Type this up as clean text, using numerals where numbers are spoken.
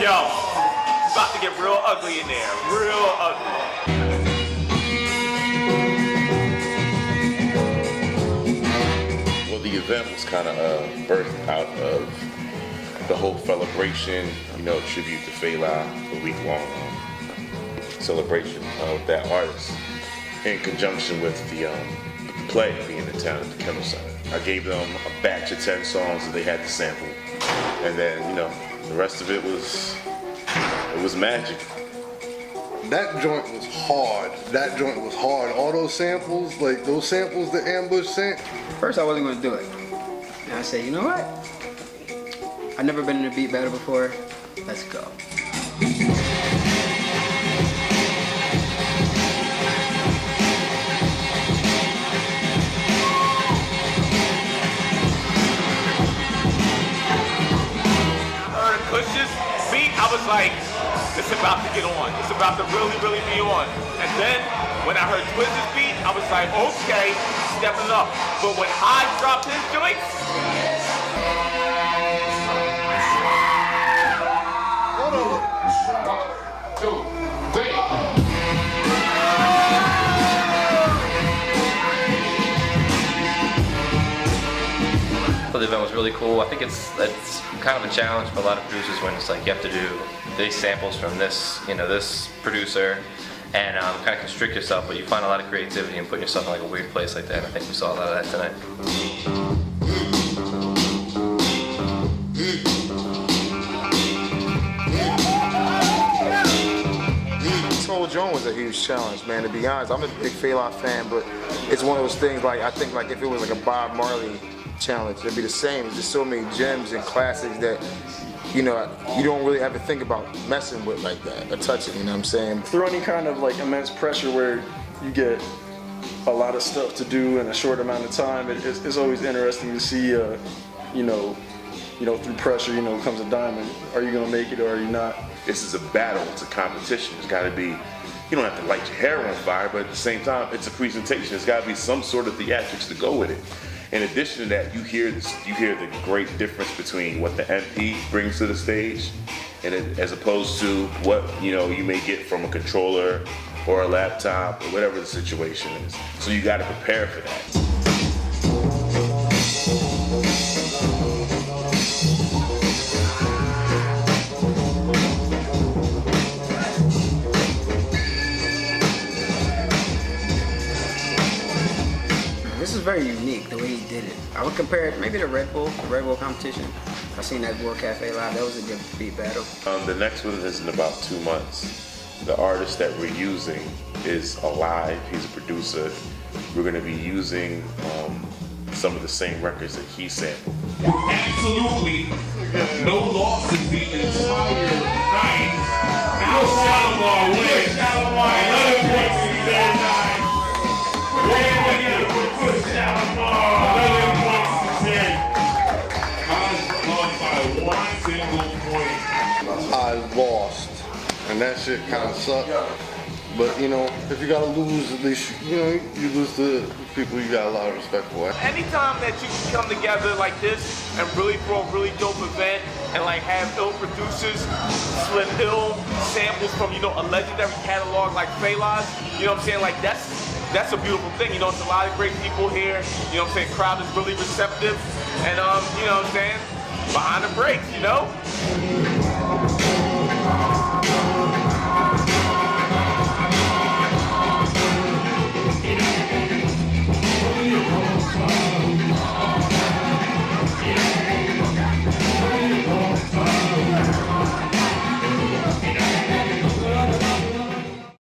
Yo, it's about to get real ugly in there. Real ugly. Well, the event was kind of birthed out of the whole celebration, you know, tribute to Fela, a week-long celebration of that artist, in conjunction with the play being in town at the Kendall Center. I gave them a batch of 10 songs that they had to sample, and then, you know, the rest of it was magic. That joint was hard. That joint was hard. All those samples, like those samples that Ambush sent. First, I wasn't going to do it. And I said, you know what? I've never been in a beat battle before. Let's go. I was like, it's about to get on. It's about to really, really be on. And then when I heard Twizz's beat, I was like, okay, stepping up. But when I dropped his joints, hold on. 1, 2, 3. The event was really cool. I think it's kind of a challenge for a lot of producers when it's like you have to do these samples from this, you know, this producer, and kind of constrict yourself, but you find a lot of creativity and putting yourself in like a weird place like that. And I think we saw a lot of that tonight. This whole joint was a huge challenge, man. To be honest, I'm a big Fela fan, but it's one of those things like I think like if it was like a Bob Marley challenge, it'd be the same. There's just so many gems and classics that, you know, you don't really ever think about messing with like that or touching, you know what I'm saying? Through any kind of like immense pressure where you get a lot of stuff to do in a short amount of time, it's always interesting to see, you know, through pressure, you know, comes a diamond. Are you gonna make it or are you not? This is a battle, it's a competition. It's gotta be, you don't have to light your hair on fire, but at the same time, it's a presentation. There's gotta be some sort of theatrics to go with it. In addition to that, you hear the great difference between what the MP brings to the stage, and as opposed to what you may get from a controller or a laptop or whatever the situation is. So you got to prepare for that. This is very unique, the way he did it. I would compare it maybe to the Red Bull competition. I've seen that World Cafe live. That was a good beat battle. The next one is in about 2 months. The artist that we're using is alive. He's a producer. We're going to be using some of the same records that he sampled. Absolutely no loss in the entire night. Now Shalimar wins. 11 points in their night. I lost, and that shit kind of sucked. But you know, if you gotta lose, at least you lose to people you got a lot of respect for. anytime that you can come together like this and really throw a really dope event and like have ill producers split ill samples from a legendary catalog like Fela's, you know what I'm saying? Like that's a beautiful thing. It's a lot of great people here. You know what I'm saying? Crowd is really receptive, and you know what I'm saying? Behind the brakes,